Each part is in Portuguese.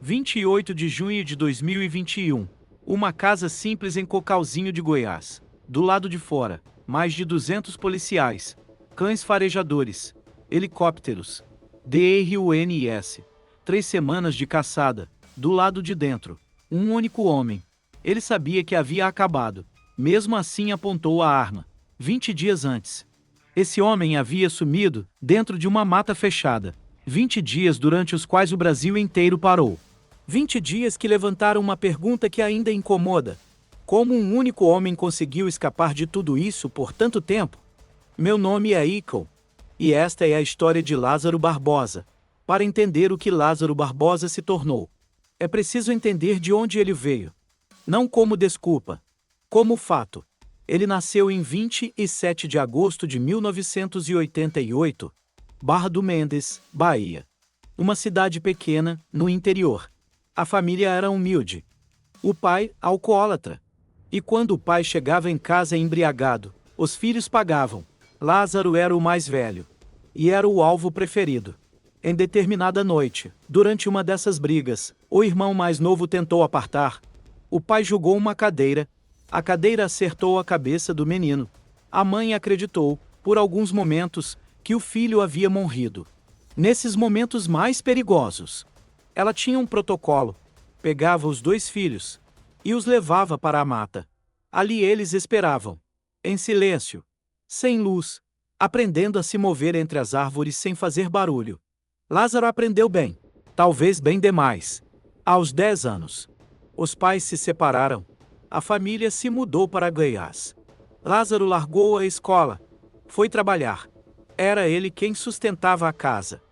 28 de junho de 2021. Uma casa simples em Cocalzinho de Goiás. Do lado de fora, mais de 200 policiais, cães farejadores, helicópteros, DRUNS. 3 semanas de caçada. Do lado de dentro, um único homem. Ele sabia que havia acabado. Mesmo assim apontou a arma. 20 dias antes. Esse homem havia sumido dentro de uma mata fechada. 20 dias durante os quais o Brasil inteiro parou. 20 dias que levantaram uma pergunta que ainda incomoda. Como um único homem conseguiu escapar de tudo isso por tanto tempo? Meu nome é Icon. E esta é a história de Lázaro Barbosa. Para entender o que Lázaro Barbosa se tornou, é preciso entender de onde ele veio. Não como desculpa, como fato. Ele nasceu em 27 de agosto de 1988, Barra do Mendes, Bahia. Uma cidade pequena, no interior. A família era humilde. O pai, alcoólatra. E quando o pai chegava em casa embriagado, os filhos pagavam. Lázaro era o mais velho. E era o alvo preferido. Em determinada noite, durante uma dessas brigas, o irmão mais novo tentou apartar. O pai jogou uma cadeira. A cadeira acertou a cabeça do menino. A mãe acreditou, por alguns momentos, que o filho havia morrido. Nesses momentos mais perigosos, ela tinha um protocolo. Pegava os 2 filhos e os levava para a mata. Ali eles esperavam, em silêncio, sem luz, aprendendo a se mover entre as árvores sem fazer barulho. Lázaro aprendeu bem, talvez bem demais. Aos 10 anos, os pais se separaram. A família se mudou para Goiás. Lázaro largou a escola. Foi trabalhar. Era ele quem sustentava a casa.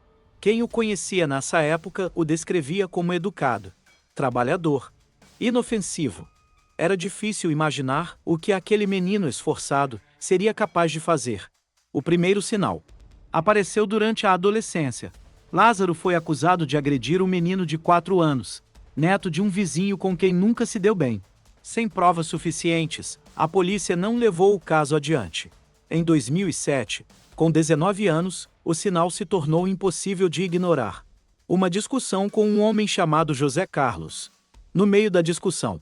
Quem o conhecia nessa época o descrevia como educado, trabalhador, inofensivo. Era difícil imaginar o que aquele menino esforçado seria capaz de fazer. O primeiro sinal apareceu durante a adolescência. Lázaro foi acusado de agredir um menino de 4 anos, neto de um vizinho com quem nunca se deu bem. Sem provas suficientes, a polícia não levou o caso adiante. Em 2007, com 19 anos, o sinal se tornou impossível de ignorar. Uma discussão com um homem chamado José Carlos. No meio da discussão,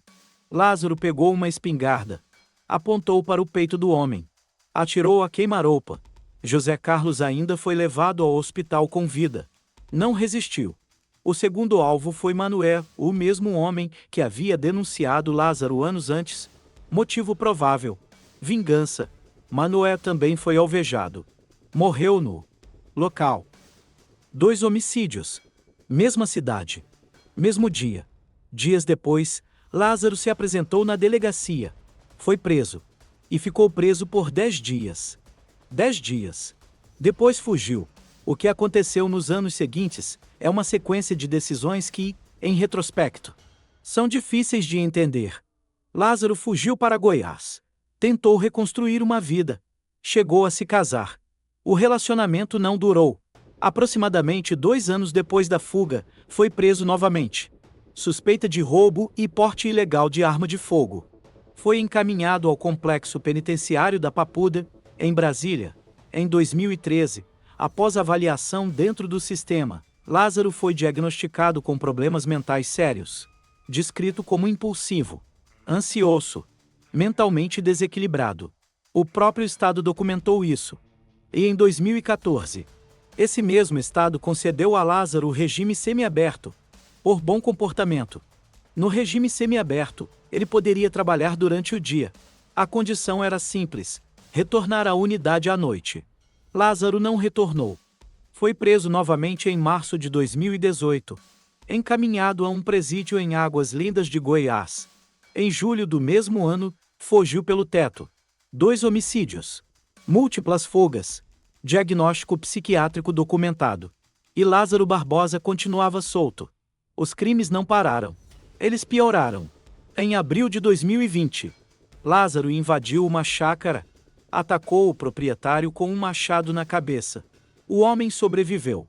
Lázaro pegou uma espingarda, apontou para o peito do homem, atirou a queima-roupa. José Carlos ainda foi levado ao hospital com vida. Não resistiu. O segundo alvo foi Manuel, o mesmo homem que havia denunciado Lázaro anos antes. Motivo provável: vingança. Manuel também foi alvejado. Morreu no local. 2 homicídios. Mesma cidade. Mesmo dia. Dias depois, Lázaro se apresentou na delegacia. Foi preso. E ficou preso por 10 dias. 10 dias. Depois fugiu. O que aconteceu nos anos seguintes é uma sequência de decisões que, em retrospecto, são difíceis de entender. Lázaro fugiu para Goiás. Tentou reconstruir uma vida. Chegou a se casar. O relacionamento não durou. Aproximadamente 2 anos depois da fuga, foi preso novamente. Suspeita de roubo e porte ilegal de arma de fogo. Foi encaminhado ao complexo penitenciário da Papuda, em Brasília. Em 2013, após avaliação dentro do sistema, Lázaro foi diagnosticado com problemas mentais sérios. Descrito como impulsivo, ansioso, mentalmente desequilibrado. O próprio Estado documentou isso. E em 2014, esse mesmo Estado concedeu a Lázaro o regime semiaberto, por bom comportamento. No regime semiaberto, ele poderia trabalhar durante o dia. A condição era simples: retornar à unidade à noite. Lázaro não retornou. Foi preso novamente em março de 2018. Encaminhado a um presídio em Águas Lindas de Goiás. Em julho do mesmo ano, fugiu pelo teto. 2 homicídios. Múltiplas fugas. Diagnóstico psiquiátrico documentado. E Lázaro Barbosa continuava solto. Os crimes não pararam. Eles pioraram. Em abril de 2020, Lázaro invadiu uma chácara. Atacou o proprietário com um machado na cabeça. O homem sobreviveu.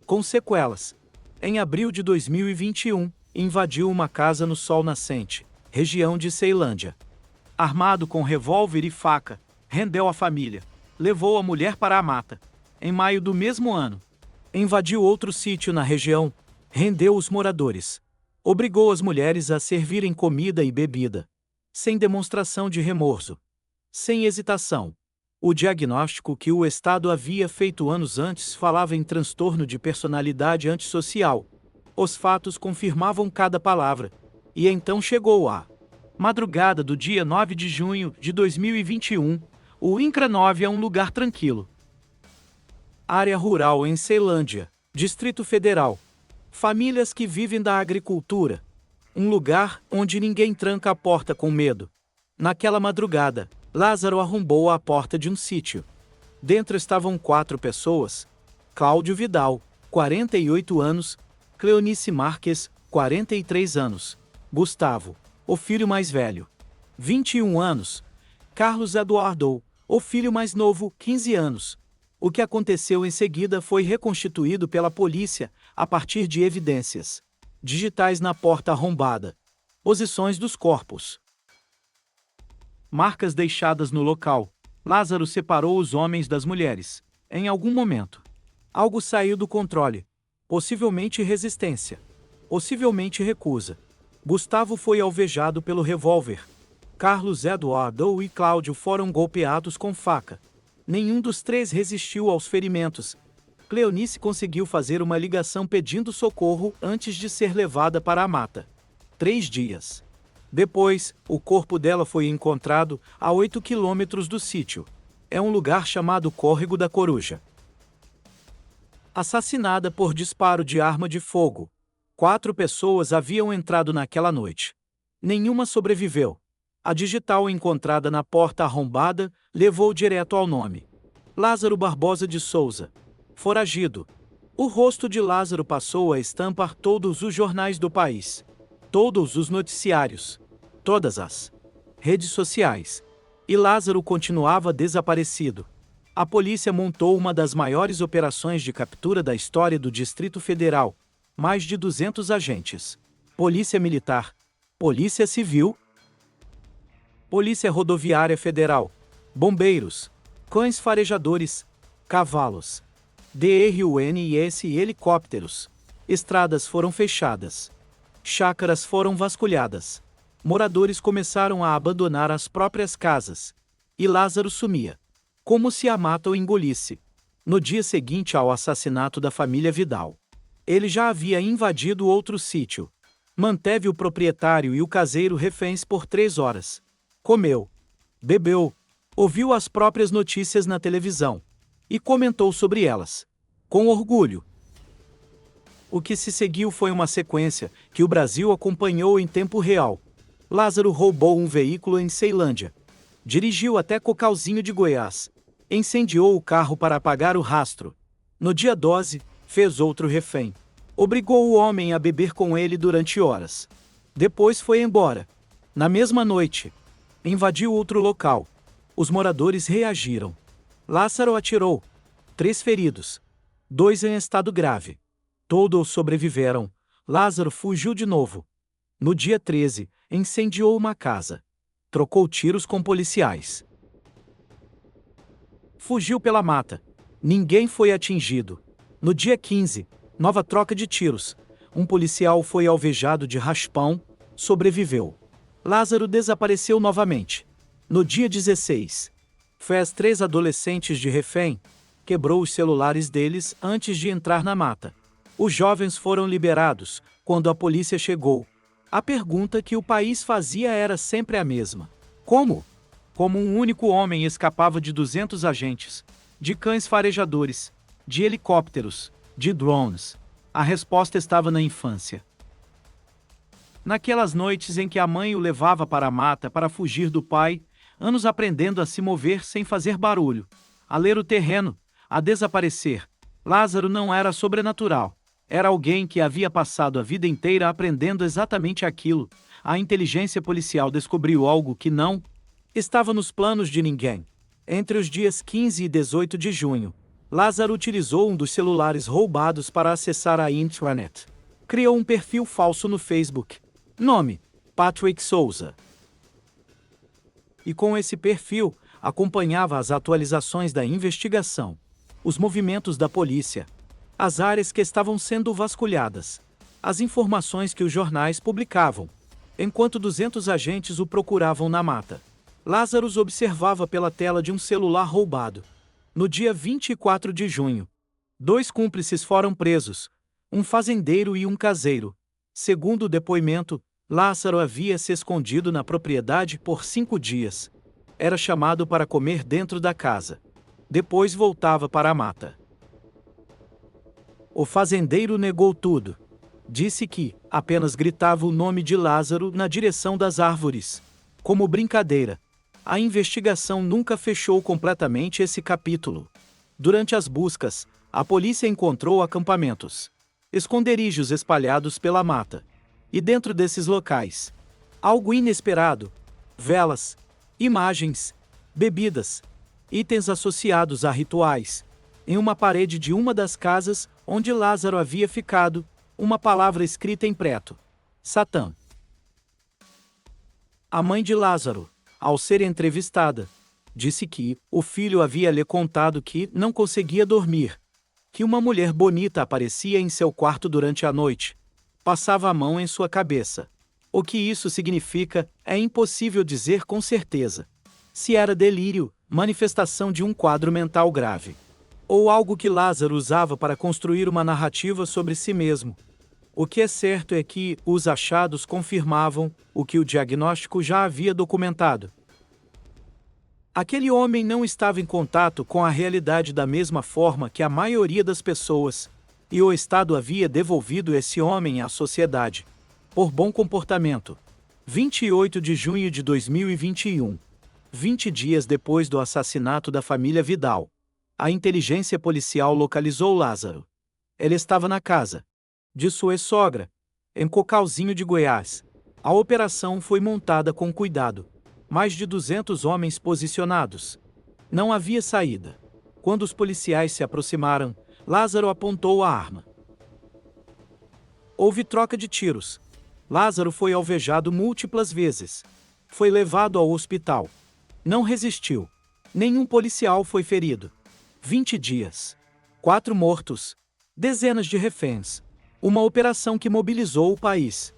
Com sequelas. Em abril de 2021, invadiu uma casa no Sol Nascente, região de Ceilândia. Armado com revólver e faca, rendeu a família. Levou a mulher para a mata. Em maio do mesmo ano, invadiu outro sítio na região, rendeu os moradores. Obrigou as mulheres a servirem comida e bebida, sem demonstração de remorso, sem hesitação. O diagnóstico que o Estado havia feito anos antes falava em transtorno de personalidade antissocial. Os fatos confirmavam cada palavra. E então chegou a madrugada do dia 9 de junho de 2021. O INCRA 9 é um lugar tranquilo. Área rural em Ceilândia, Distrito Federal. Famílias que vivem da agricultura. Um lugar onde ninguém tranca a porta com medo. Naquela madrugada, Lázaro arrombou a porta de um sítio. Dentro estavam 4 pessoas: Cláudio Vidal, 48 anos, Cleonice Marques, 43 anos, Gustavo, o filho mais velho, 21 anos, Carlos Eduardo, o filho mais novo, 15 anos. O que aconteceu em seguida foi reconstituído pela polícia a partir de evidências digitais na porta arrombada, posições dos corpos, marcas deixadas no local. Lázaro separou os homens das mulheres. Em algum momento, algo saiu do controle. Possivelmente resistência. Possivelmente recusa. Gustavo foi alvejado pelo revólver. Carlos Eduardo e Cláudio foram golpeados com faca. Nenhum dos 3 resistiu aos ferimentos. Cleonice conseguiu fazer uma ligação pedindo socorro antes de ser levada para a mata. 3 dias depois, o corpo dela foi encontrado a 8 quilômetros do sítio. É um lugar chamado Córrego da Coruja. Assassinada por disparo de arma de fogo. 4 pessoas haviam entrado naquela noite. Nenhuma sobreviveu. A digital encontrada na porta arrombada levou direto ao nome: Lázaro Barbosa de Souza. Foragido. O rosto de Lázaro passou a estampar todos os jornais do país, todos os noticiários, todas as redes sociais. E Lázaro continuava desaparecido. A polícia montou uma das maiores operações de captura da história do Distrito Federal. Mais de 200 agentes. Polícia Militar, Polícia Civil, Polícia Rodoviária Federal, bombeiros, cães farejadores, cavalos, DRUNS e helicópteros. Estradas foram fechadas. Chácaras foram vasculhadas. Moradores começaram a abandonar as próprias casas. E Lázaro sumia, como se a mata o engolisse. No dia seguinte ao assassinato da família Vidal, ele já havia invadido outro sítio. Manteve o proprietário e o caseiro reféns por 3 horas. Comeu, bebeu, ouviu as próprias notícias na televisão e comentou sobre elas, com orgulho. O que se seguiu foi uma sequência que o Brasil acompanhou em tempo real. Lázaro roubou um veículo em Ceilândia. Dirigiu até Cocalzinho de Goiás. Incendiou o carro para apagar o rastro. No dia 12, fez outro refém. Obrigou o homem a beber com ele durante horas. Depois foi embora. Na mesma noite, invadiu outro local. Os moradores reagiram. Lázaro atirou. 3 feridos. 2 em estado grave. Todos sobreviveram. Lázaro fugiu de novo. No dia 13, incendiou uma casa. Trocou tiros com policiais. Fugiu pela mata. Ninguém foi atingido. No dia 15, nova troca de tiros. Um policial foi alvejado de raspão, sobreviveu. Lázaro desapareceu novamente. No dia 16, fez 3 adolescentes de refém, quebrou os celulares deles antes de entrar na mata. Os jovens foram liberados quando a polícia chegou. A pergunta que o país fazia era sempre a mesma: como? Como um único homem escapava de 200 agentes, de cães farejadores, de helicópteros, de drones? A resposta estava na infância. Naquelas noites em que a mãe o levava para a mata para fugir do pai, anos aprendendo a se mover sem fazer barulho, a ler o terreno, a desaparecer. Lázaro não era sobrenatural. Era alguém que havia passado a vida inteira aprendendo exatamente aquilo. A inteligência policial descobriu algo que não estava nos planos de ninguém. Entre os dias 15 e 18 de junho, Lázaro utilizou um dos celulares roubados para acessar a intranet. Criou um perfil falso no Facebook. Nome: Patrick Souza. E com esse perfil, acompanhava as atualizações da investigação, os movimentos da polícia, as áreas que estavam sendo vasculhadas. as informações que os jornais publicavam, enquanto 200 agentes o procuravam na mata. Lázaro os observava pela tela de um celular roubado. No dia 24 de junho, 2 cúmplices foram presos, um fazendeiro e um caseiro. Segundo o depoimento, Lázaro havia se escondido na propriedade por 5 dias. Era chamado para comer dentro da casa. Depois voltava para a mata. O fazendeiro negou tudo. Disse que apenas gritava o nome de Lázaro na direção das árvores. Como brincadeira. A investigação nunca fechou completamente esse capítulo. Durante as buscas, a polícia encontrou acampamentos, esconderijos espalhados pela mata. E dentro desses locais, algo inesperado: velas, imagens, bebidas, itens associados a rituais. Em uma parede de uma das casas onde Lázaro havia ficado, uma palavra escrita em preto: Satã. A mãe de Lázaro, ao ser entrevistada, disse que o filho havia lhe contado que não conseguia dormir, que uma mulher bonita aparecia em seu quarto durante a noite, passava a mão em sua cabeça. O que isso significa é impossível dizer com certeza. Se era delírio, manifestação de um quadro mental grave, ou algo que Lázaro usava para construir uma narrativa sobre si mesmo. O que é certo é que os achados confirmavam o que o diagnóstico já havia documentado. Aquele homem não estava em contato com a realidade da mesma forma que a maioria das pessoas, e o Estado havia devolvido esse homem à sociedade, por bom comportamento. 28 de junho de 2021. 20 dias depois do assassinato da família Vidal, a inteligência policial localizou Lázaro. Ele estava na casa de sua sogra, em Cocalzinho de Goiás. A operação foi montada com cuidado. Mais de 200 homens posicionados. Não havia saída. Quando os policiais se aproximaram, Lázaro apontou a arma. Houve troca de tiros. Lázaro foi alvejado múltiplas vezes. Foi levado ao hospital. Não resistiu. Nenhum policial foi ferido. 20 dias. 4 mortos. Dezenas de reféns. Uma operação que mobilizou o país.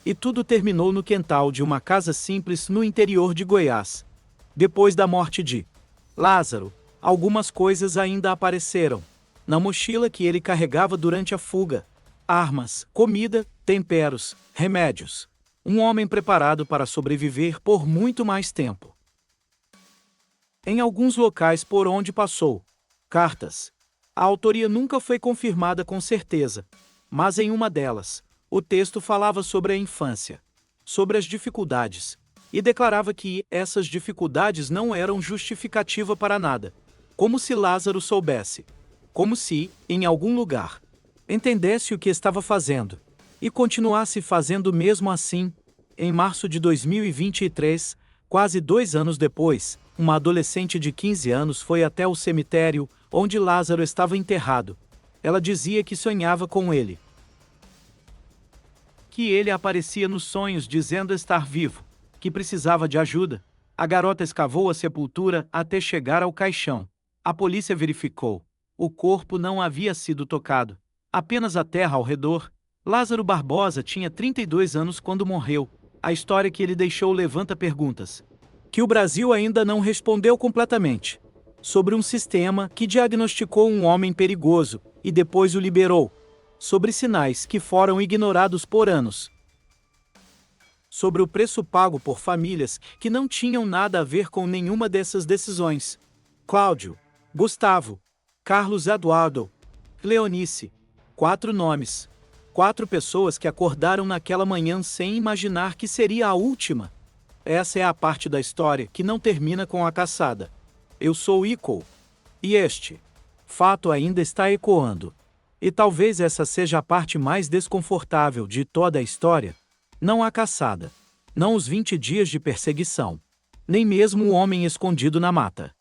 E tudo terminou no quintal de uma casa simples no interior de Goiás. Depois da morte de Lázaro, algumas coisas ainda apareceram. Na mochila que ele carregava durante a fuga: armas, comida, temperos, remédios. Um homem preparado para sobreviver por muito mais tempo. Em alguns locais por onde passou, cartas. A autoria nunca foi confirmada com certeza, mas em uma delas, o texto falava sobre a infância, sobre as dificuldades, e declarava que essas dificuldades não eram justificativa para nada, como se Lázaro soubesse, como se, em algum lugar, entendesse o que estava fazendo, e continuasse fazendo mesmo assim. Em março de 2023, quase 2 anos depois, uma adolescente de 15 anos foi até o cemitério, onde Lázaro estava enterrado. Ela dizia que sonhava com ele, que ele aparecia nos sonhos dizendo estar vivo, que precisava de ajuda. A garota escavou a sepultura até chegar ao caixão. A polícia verificou. O corpo não havia sido tocado, apenas a terra ao redor. Lázaro Barbosa tinha 32 anos quando morreu. A história que ele deixou levanta perguntas que o Brasil ainda não respondeu completamente. Sobre um sistema que diagnosticou um homem perigoso e depois o liberou. Sobre sinais que foram ignorados por anos. Sobre o preço pago por famílias que não tinham nada a ver com nenhuma dessas decisões. Cláudio, Gustavo, Carlos Eduardo, Leonice. 4 nomes. 4 pessoas que acordaram naquela manhã sem imaginar que seria a última. Essa é a parte da história que não termina com a caçada. Eu sou Ico. E este fato ainda está ecoando. E talvez essa seja a parte mais desconfortável de toda a história. Não a caçada. Não os 20 dias de perseguição. Nem mesmo o homem escondido na mata.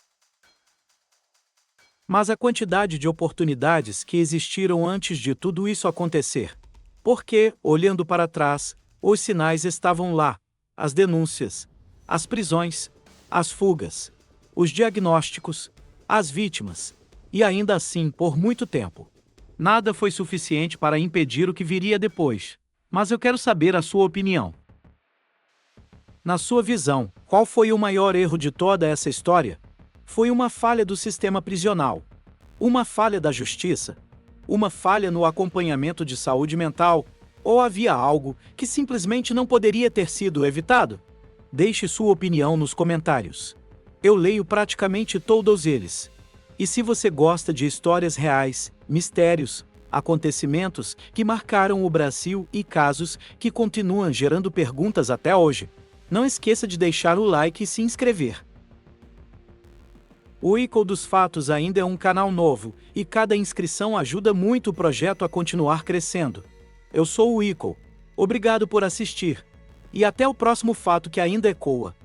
Mas a quantidade de oportunidades que existiram antes de tudo isso acontecer. Porque, olhando para trás, os sinais estavam lá. As denúncias, as prisões, as fugas, os diagnósticos, as vítimas. E ainda assim por muito tempo. Nada foi suficiente para impedir o que viria depois. Mas eu quero saber a sua opinião. Na sua visão, qual foi o maior erro de toda essa história? Foi uma falha do sistema prisional? Uma falha da justiça? Uma falha no acompanhamento de saúde mental? Ou havia algo que simplesmente não poderia ter sido evitado? Deixe sua opinião nos comentários. Eu leio praticamente todos eles. E se você gosta de histórias reais, mistérios, acontecimentos que marcaram o Brasil e casos que continuam gerando perguntas até hoje, não esqueça de deixar o like e se inscrever. O Ico dos Fatos ainda é um canal novo, e cada inscrição ajuda muito o projeto a continuar crescendo. Eu sou o Ico. Obrigado por assistir. E até o próximo fato que ainda ecoa.